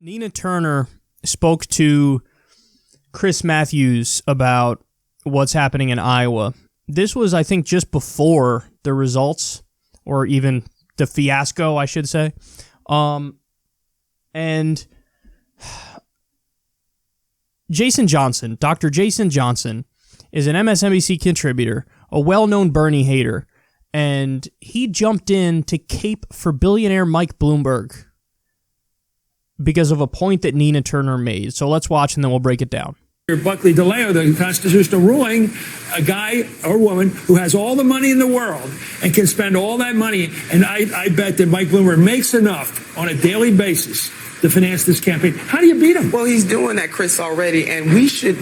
Nina Turner spoke to Chris Matthews about what's happening in Iowa. This was, I think, just before the results, or even the fiasco, I should say. And Jason Johnson, Dr. Jason Johnson, is an MSNBC contributor, a well-known Bernie hater, and he jumped in to cape for billionaire Mike Bloomberg because of a point that Nina Turner made. So let's watch and then we'll break it down. Buckley DeLeo, the constitutional ruling, a guy or woman who has all the money in the world and can spend all that money. And I bet that Mike Bloomberg makes enough on a daily basis to finance this campaign. How do you beat him? Well, he's doing that, Chris, already, and we should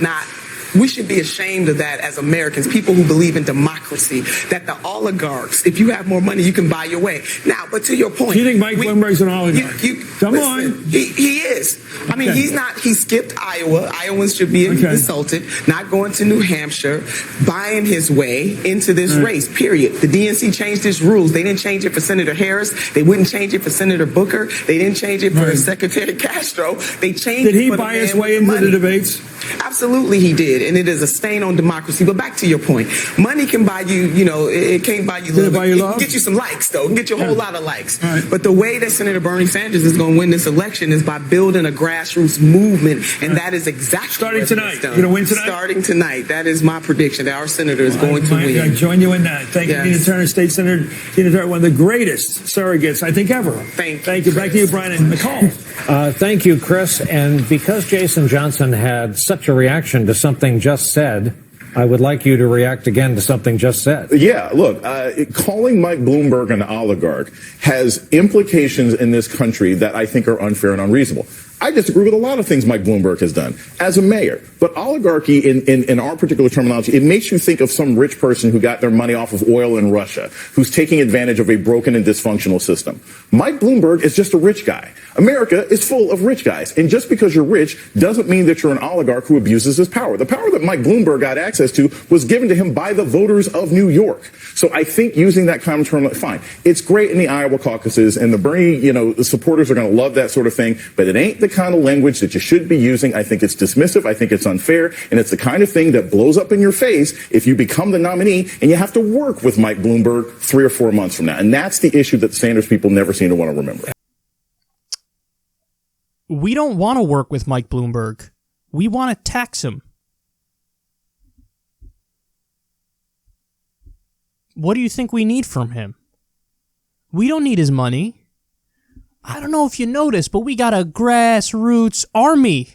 be ashamed of that as Americans, people who believe in democracy, that the oligarchs, if you have more money, you can buy your way. Now, but to your point. Do you think Mike Bloomberg's an oligarch? Come on. He is. I mean, he skipped Iowa. Iowans should be insulted, not going to New Hampshire, buying his way into this race, period. The DNC changed its rules. They didn't change it for Senator Harris. They wouldn't change it for Senator Booker. They didn't change it for Secretary Castro. They changed it for the man with the money. Did he buy his way into the debates? Absolutely he did, and it is a stain on democracy. But back to your point, money can buy you, it can't buy you love. It can get you some likes, though. It can get you a whole lot of likes. But the way that Senator Bernie Sanders is going to win this election is by building a grassroots movement, and that is exactly starting tonight. You're going to win tonight? Starting tonight. That is my prediction, that our senator is going to win. I join you in that. Thank you, Tina Turner, State Senator Tina Turner, one of the greatest surrogates, I think, ever. Thank you. Back to you, Brian and Nicole. Thank you, Chris. And because Jason Johnson had such a reaction to something just said, I would like you to react again to something just said. Yeah, look, calling Mike Bloomberg an oligarch has implications in this country that I think are unfair and unreasonable. I disagree with a lot of things Mike Bloomberg has done as a mayor. But oligarchy, in our particular terminology, it makes you think of some rich person who got their money off of oil in Russia, who's taking advantage of a broken and dysfunctional system. Mike Bloomberg is just a rich guy. America is full of rich guys. And just because you're rich doesn't mean that you're an oligarch who abuses his power. The power that Mike Bloomberg got access to was given to him by the voters of New York. So I think using that common term, fine. It's great in the Iowa caucuses, and the Bernie, the supporters are going to love that sort of thing, but it ain't the kind of language that you should be using. I think it's dismissive. I think it's unfair. And it's the kind of thing that blows up in your face if you become the nominee and you have to work with Mike Bloomberg 3 or 4 months from now. And that's the issue that the Sanders people never seem to want to remember. We don't want to work with Mike Bloomberg. We want to tax him. What do you think we need from him? We don't need his money. I don't know if you noticed, but we got a grassroots army.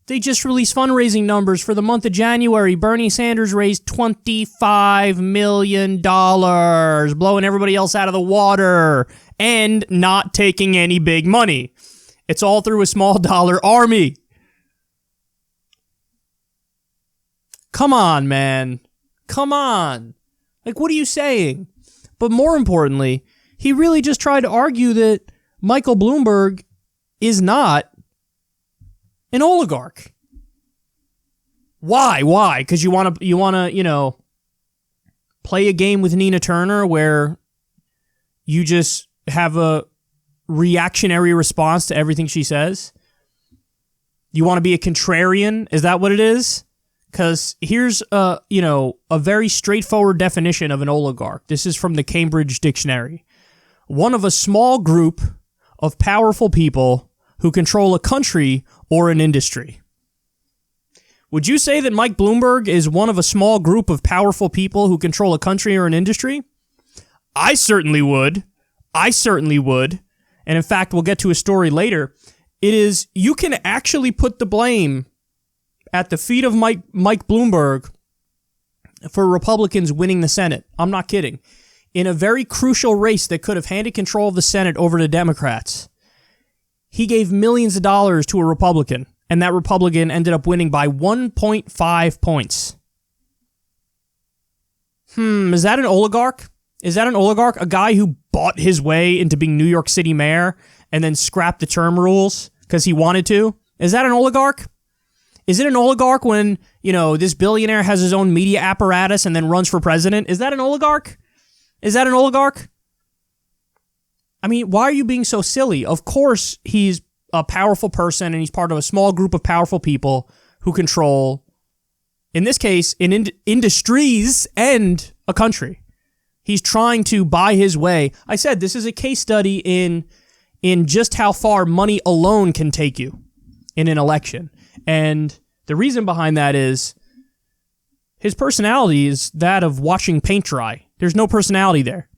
They just released fundraising numbers for the month of January. Bernie Sanders raised $25 million, blowing everybody else out of the water and not taking any big money. It's all through a small dollar army. Come on, man. Come on. Like, what are you saying? But more importantly, he really just tried to argue that Michael Bloomberg is not an oligarch. Why? Why? Because you want to, play a game with Nina Turner where you just have a reactionary response to everything she says? You want to be a contrarian? Is that what it is? Because here's a very straightforward definition of an oligarch. This is from the Cambridge Dictionary. One of a small group of powerful people who control a country or an industry. Would you say that Mike Bloomberg is one of a small group of powerful people who control a country or an industry? I certainly would. And in fact, we'll get to a story later. You can actually put the blame at the feet of Mike Bloomberg for Republicans winning the Senate. I'm not kidding. In a very crucial race that could have handed control of the Senate over to Democrats, he gave millions of dollars to a Republican, and that Republican ended up winning by 1.5 points. Is that an oligarch? Is that an oligarch? A guy who bought his way into being New York City mayor and then scrapped the term rules because he wanted to? Is that an oligarch? Is it an oligarch when, this billionaire has his own media apparatus and then runs for president? Is that an oligarch? Is that an oligarch? I mean, why are you being so silly? Of course he's a powerful person, and he's part of a small group of powerful people who control, in this case, industries and a country. He's trying to buy his way. I said this is a case study in just how far money alone can take you in an election. And the reason behind that is his personality is that of watching paint dry. There's no personality there.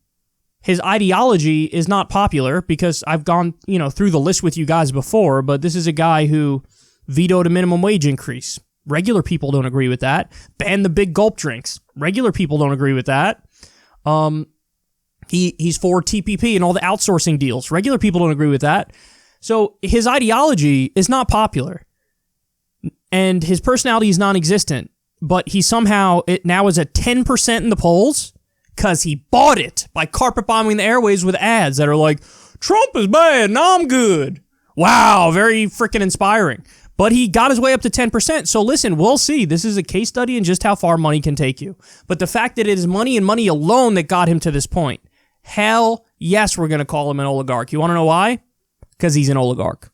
His ideology is not popular because I've gone, through the list with you guys before, but this is a guy who vetoed a minimum wage increase. Regular people don't agree with that. Banned the big gulp drinks. Regular people don't agree with that. He's for TPP and all the outsourcing deals. Regular people don't agree with that. So his ideology is not popular. And his personality is non-existent. But he somehow, it now is at 10% in the polls because he bought it by carpet bombing the airwaves with ads that are like, Trump is bad, now I'm good. Wow, very freaking inspiring. But he got his way up to 10%. So listen, we'll see. This is a case study in just how far money can take you. But the fact that it is money and money alone that got him to this point, hell yes, we're going to call him an oligarch. You want to know why? Because he's an oligarch.